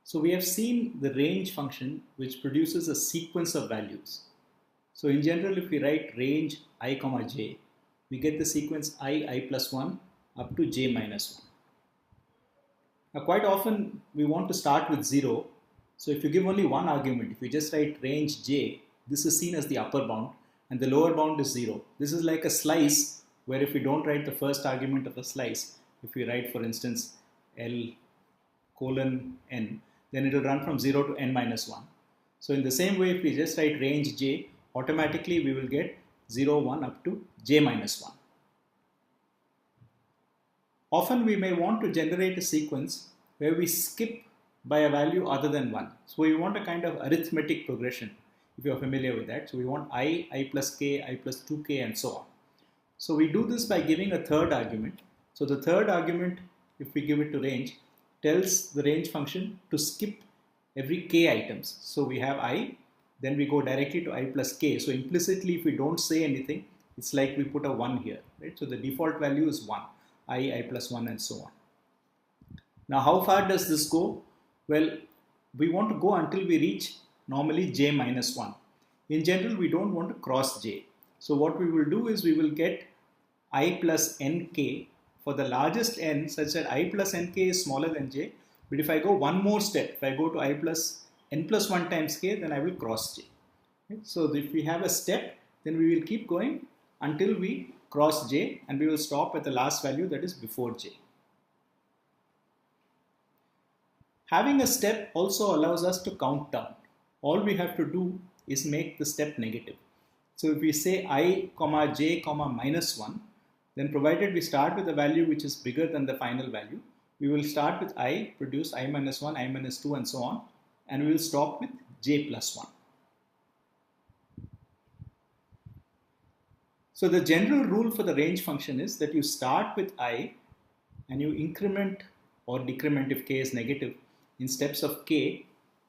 So we have seen the range function which produces a sequence of values. So in general, if we write range I comma j, we get the sequence I plus 1 up to j minus 1. Now quite often we want to start with 0. So if you give only one argument, if you just write range j, this is seen as the upper bound and the lower bound is 0. This is like a slice where if we don't write the first argument of a slice, if we write for instance L colon n, then it will run from 0 to n minus 1. So in the same way, if we just write range j, automatically we will get 0, 1 up to j minus 1. Often we may want to generate a sequence where we skip by a value other than 1. So we want a kind of arithmetic progression, if you are familiar with that. So we want I plus k, I plus 2k and so on. So we do this by giving a third argument. So the third argument, if we give it to range, tells the range function to skip every k items. So we have I, then we go directly to I plus k. So implicitly, if we don't say anything, it's like we put a 1 here, right? So the default value is 1, I plus 1 and so on. Now how far does this go? Well, we want to go until we reach normally j minus 1. In general, we don't want to cross j. So what we will do is we will get I plus nk for the largest n such that I plus nk is smaller than j. But if I go one more step, if I go to I plus n plus 1 times k, then I will cross j. Okay? So if we have a step, then we will keep going until we cross j and we will stop at the last value that is before j. Having a step also allows us to count down. All we have to do is make the step negative. So if we say I comma j comma minus 1, then provided we start with a value which is bigger than the final value, we will start with I, produce I minus 1, I minus 2 and so on, and we will stop with j plus 1. So the general rule for the range function is that you start with I and you increment or decrement if k is negative in steps of k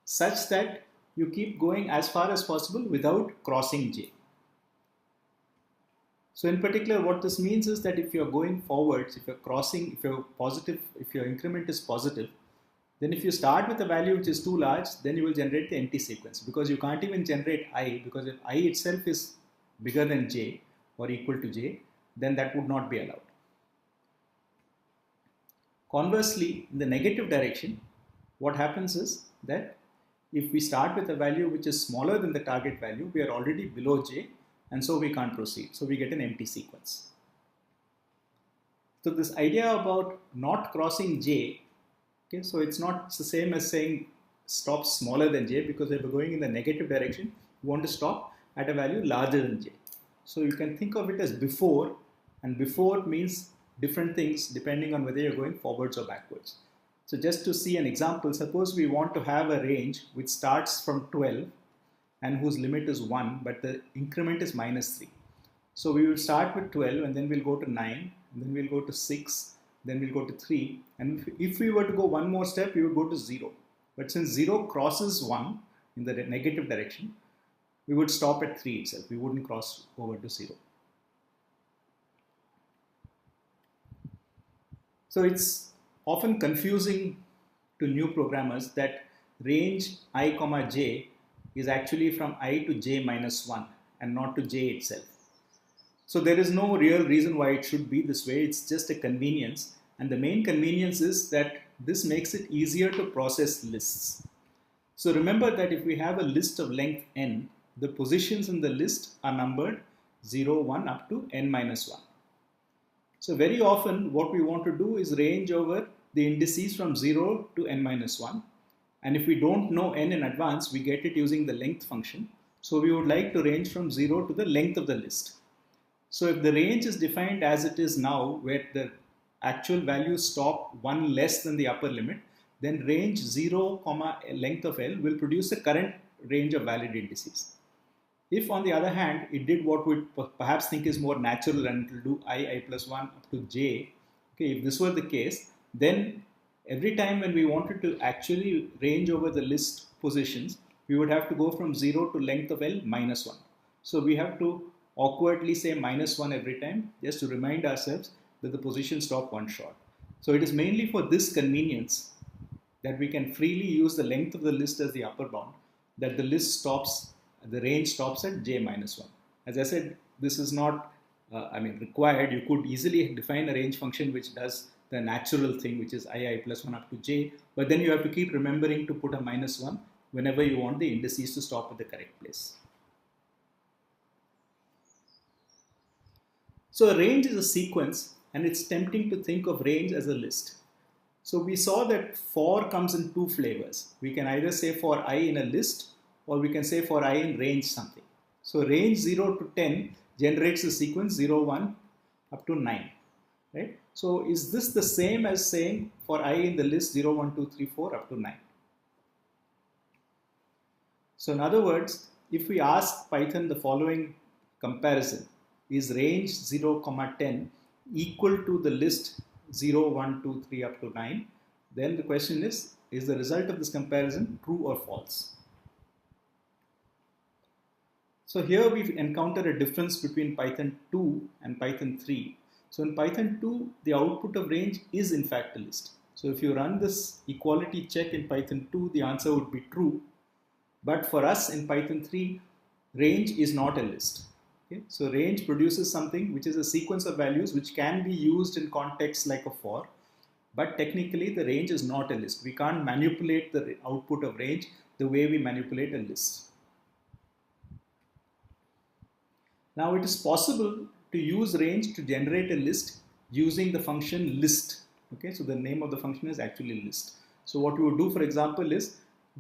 such that you keep going as far as possible without crossing j. So in particular, what this means is that if you're going forwards, if you're crossing, if you're positive, if your increment is positive, then if you start with a value which is too large, then you will generate the empty sequence because you can't even generate I, because if I itself is bigger than j or equal to j, then that would not be allowed. Conversely, in the negative direction, what happens is that if we start with a value which is smaller than the target value, we are already below j, and so we can't proceed. So we get an empty sequence. So this idea about not crossing j, okay, so it's not the same as saying stop smaller than j, because if we're going in the negative direction, we want to stop at a value larger than j. So you can think of it as before, and before means different things depending on whether you're going forwards or backwards. So just to see an example, suppose we want to have a range which starts from 12 and whose limit is 1, but the increment is minus 3. So we will start with 12 and then we'll go to 9, and then we'll go to 6, then we'll go to 3. And if we were to go one more step, we would go to 0. But since 0 crosses 1 in the negative direction, we would stop at 3 itself. We wouldn't cross over to 0. So it's often confusing to new programmers that range I comma j is actually from I to j minus 1 and not to j itself. So there is no real reason why it should be this way. It's just a convenience, and the main convenience is that this makes it easier to process lists. So remember that if we have a list of length n, the positions in the list are numbered 0, 1 up to n minus 1. So very often what we want to do is range over the indices from 0 to n minus 1. And if we don't know n in advance, we get it using the length function. So we would like to range from 0 to the length of the list. So if the range is defined as it is now, where the actual values stop 1 less than the upper limit, then range 0, length of L will produce the current range of valid indices. If on the other hand, it did what we perhaps think is more natural and it will do I plus 1 up to j, okay, if this were the case, then every time when we wanted to actually range over the list positions, we would have to go from 0 to length of L minus 1. So we have to awkwardly say minus 1 every time just to remind ourselves that the position stop 1 short. So it is mainly for this convenience that we can freely use the length of the list as the upper bound, that the list stops, the range stops at j minus 1. As I said, this is not required. You could easily define a range function which does the natural thing, which is I plus 1 up to j, but then you have to keep remembering to put a minus 1 whenever you want the indices to stop at the correct place. So a range is a sequence, and it's tempting to think of range as a list. So we saw that for comes in two flavors. We can either say for I in a list, or we can say for I in range something. So range 0 to 10 generates the sequence 0, 1 up to 9. Right? So is this the same as saying for I in the list 0, 1, 2, 3, 4 up to 9? So in other words, if we ask Python the following comparison, is range 0, 10 equal to the list 0, 1, 2, 3 up to 9, then the question is the result of this comparison true or false? So here we encounter a difference between Python 2 and Python 3. So in Python 2, the output of range is in fact a list. So if you run this equality check in Python 2, the answer would be true. But for us in Python 3, range is not a list. Okay? So range produces something which is a sequence of values which can be used in contexts like a for, but technically the range is not a list. We can't manipulate the output of range the way we manipulate a list. Now it is possible to use range to generate a list using the function list. Okay, so the name of the function is actually list. So what we would do, for example, is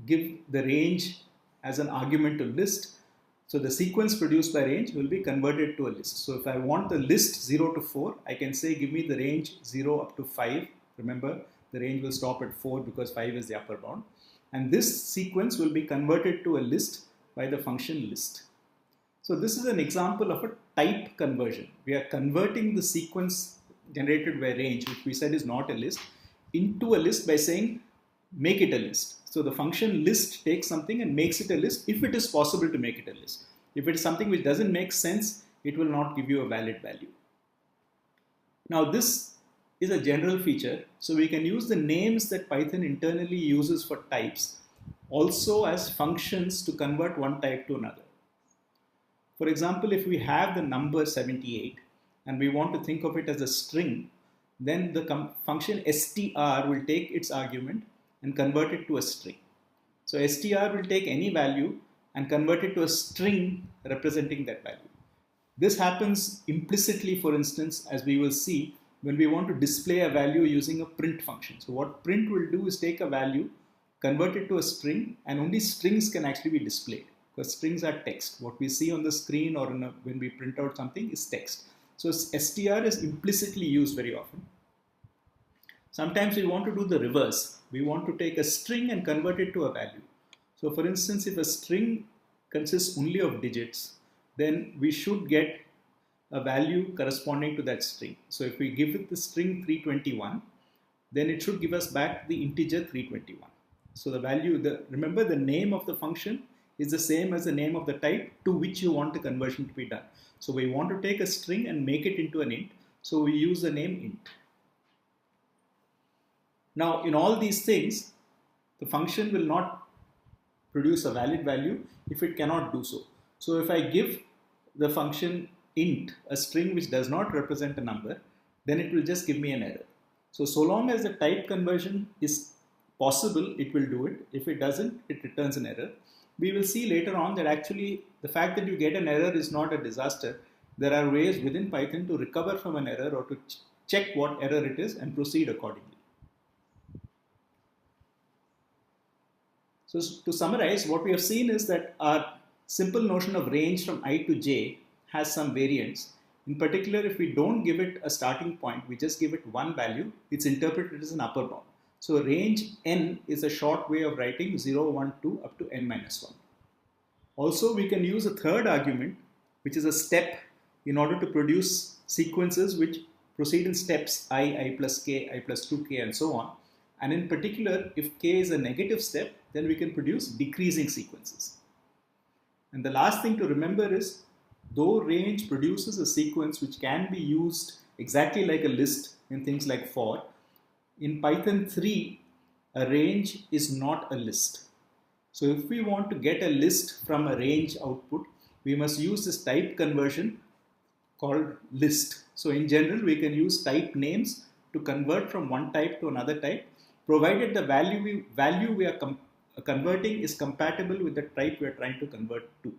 give the range as an argument to list. So the sequence produced by range will be converted to a list. So if I want the list 0 to 4, I can say give me the range 0 up to 5. Remember, the range will stop at 4 because 5 is the upper bound. And this sequence will be converted to a list by the function list. So this is an example of a type conversion. We are converting the sequence generated by range, which we said is not a list, into a list by saying make it a list. So the function list takes something and makes it a list if it is possible to make it a list. If it is something which doesn't make sense, it will not give you a valid value. Now this is a general feature, so we can use the names that Python internally uses for types also as functions to convert one type to another. For example, if we have the number 78 and we want to think of it as a string, then the function str will take its argument and convert it to a string. So str will take any value and convert it to a string representing that value. This happens implicitly, for instance, as we will see, when we want to display a value using a print function. So what print will do is take a value, convert it to a string, and only strings can actually be displayed because strings are text. What we see on the screen or when we print out something is text. So str is implicitly used very often. Sometimes we want to do the reverse. We want to take a string and convert it to a value. So for instance, if a string consists only of digits, then we should get a value corresponding to that string. So if we give it the string 321, then it should give us back the integer 321. So the value, remember the name of the function is the same as the name of the type to which you want the conversion to be done. So we want to take a string and make it into an int. So we use the name int. Now in all these things, the function will not produce a valid value if it cannot do so. So if I give the function int a string which does not represent a number, then it will just give me an error. So long as the type conversion is possible, it will do it. If it doesn't, it returns an error. We will see later on that actually the fact that you get an error is not a disaster. There are ways within Python to recover from an error or to check what error it is and proceed accordingly. So to summarize, what we have seen is that our simple notion of range from I to j has some variants. In particular, if we don't give it a starting point, we just give it one value, it's interpreted as an upper bound. So range n is a short way of writing 0, 1, 2 up to n minus 1. Also, we can use a third argument, which is a step, in order to produce sequences which proceed in steps I plus k, I plus 2k and so on. And in particular, if k is a negative step, then we can produce decreasing sequences. And the last thing to remember is, though range produces a sequence which can be used exactly like a list in things like for, in Python 3, a range is not a list. So if we want to get a list from a range output, we must use this type conversion called list. So in general, we can use type names to convert from one type to another type, provided the value we are converting is compatible with the type we are trying to convert to.